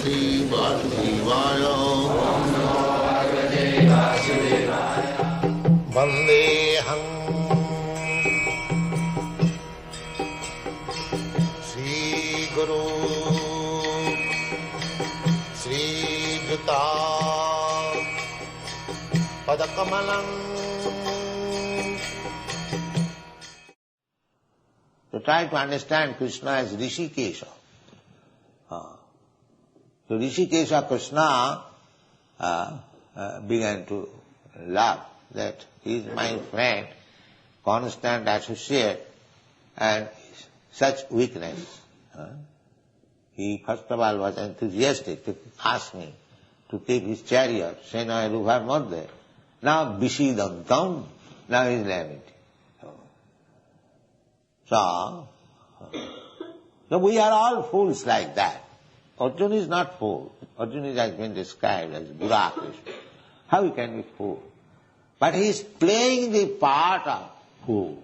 Bhagavate Vasudevaya. Vandeham Sri Guru Sri Juta Padakamalam. To try to understand Krishna as Rishikesha. So Rishikesha Krishna began to laugh that he is my friend, constant associate, and such weakness. He first of all was enthusiastic to ask me to take his chariot, Sena Ruvar Madhya. Now Vishidantam, now he is lamenting. So we are all fools like that. Arjuna is not fool. Arjuna has been described as Buddha Krishna. How he can be fool? But he is playing the part of fool.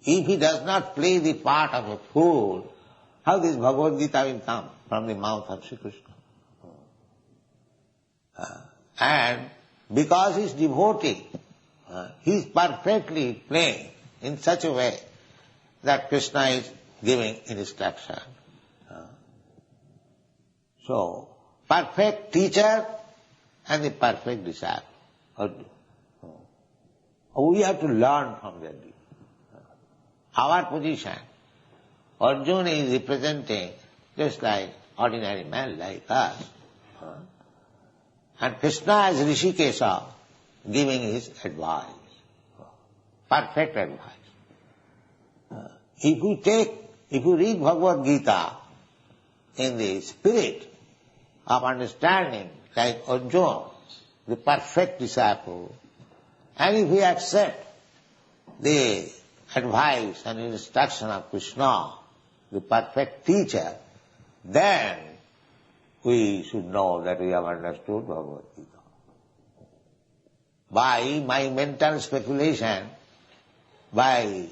If he does not play the part of a fool, how this Bhagavad-gita will come from the mouth of Sri Krishna? And because he is devotee, he is perfectly playing in such a way that Krishna is giving instruction. So, perfect teacher and the perfect disciple. We have to learn from that. Our position, Arjuna is representing just like ordinary man like us. And Krishna as Rishikesha giving his advice. Perfect advice. If you read Bhagavad-gita in the spirit of understanding, like Arjuna, the perfect disciple, and if we accept the advice and instruction of Krishna, the perfect teacher, then we should know that we have understood Bhagavad-gita. By my mental speculation, by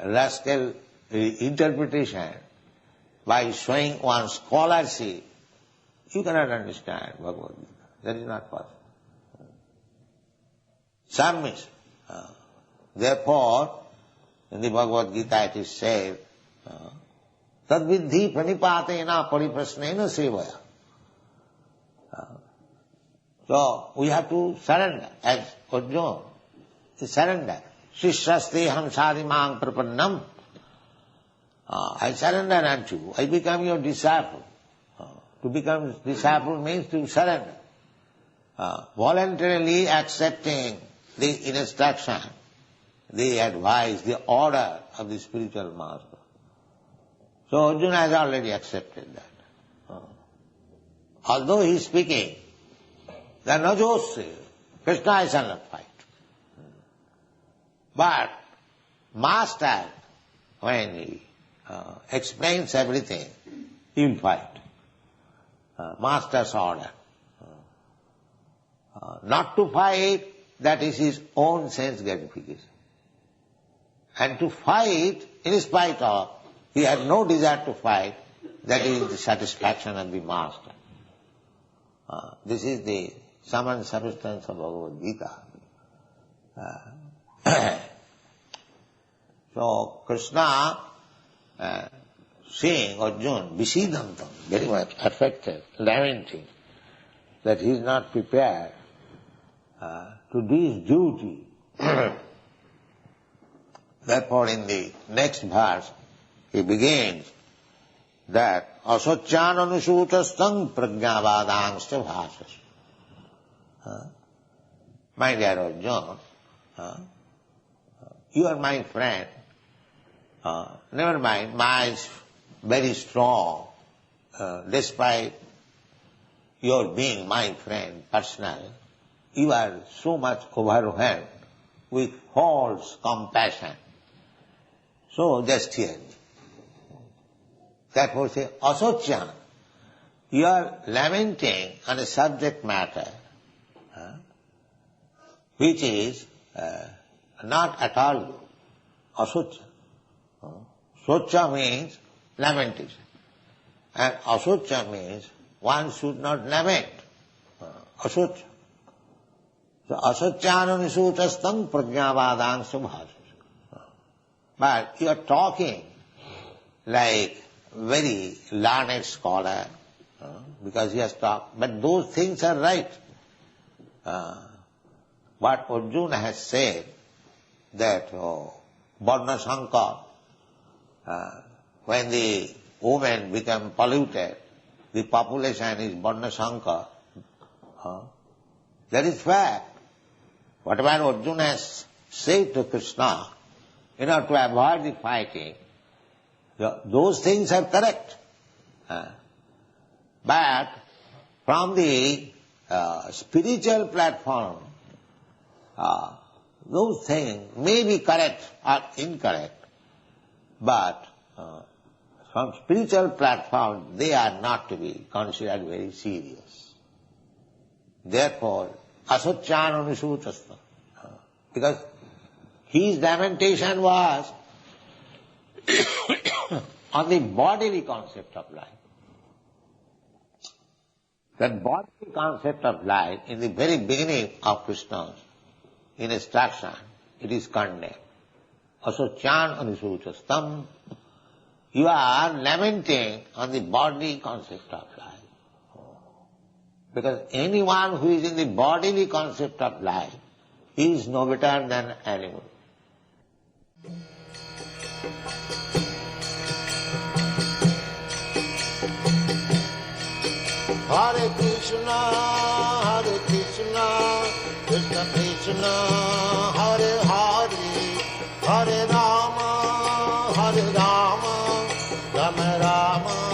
rascal interpretation, by showing one's scholarship, you cannot understand Bhagavad-gita. That is not possible. Submission. Therefore, in the Bhagavad-gita it is said, Tadvidhi pranipatena pariprasnena sevaya. So, we have to surrender, as Arjuna, to surrender. Shishrasteham sadhimang prapannam. I surrender unto you. I become your disciple. To become disciple means to surrender. Voluntarily accepting the instruction, the advice, the order of the spiritual master. So Arjuna has already accepted that. Although he is speaking, the Najose, Krishna I shall not fight. But master, when he explains everything, he will fight. Master's order. Not to fight, that is his own sense gratification. And to fight, in spite of, he had no desire to fight, that is the satisfaction of the master. This is the sum and substance of Bhagavad-gita. So Krishna, seeing Arjuna, Vishidantam, very much affected, lamenting that he is not prepared to do his duty. Therefore in the next verse he begins that asocyan anusutastam prajnavadangscha bhasas. My dear Arjuna, you are my friend. Never mind, mine is very strong, despite your being my friend, personal. You are so much overwhelmed with false compassion. So just hear me. Therefore say, asocyan, you are lamenting on a subject matter which is not at all good. Asocya. Socha means lamentation. And asocha means one should not lament. Asocha. So asocyananisutastam prajnavadang subhasa. But you are talking like very learned scholar, because he has talked. But those things are right. What Arjuna has said, that Varna Sankar, when the women become polluted, the population is Varna Sankar. That is fact. Whatever Arjuna has said to Krishna, in order to avoid the fighting, those things are correct. But from the spiritual platform, those things may be correct or incorrect, but from spiritual platform they are not to be considered very serious. Therefore, asocyananisutastam, because his lamentation was on the bodily concept of life. That bodily concept of life, in the very beginning of Krishna's instruction, it is condemned. Asocyananisutastam, you are lamenting on the bodily concept of life. Because anyone who is in the bodily concept of life is no better than animal. Hare Krishna, Krishna Krishna, Hare Hare, Hare Rama, Rama Rama.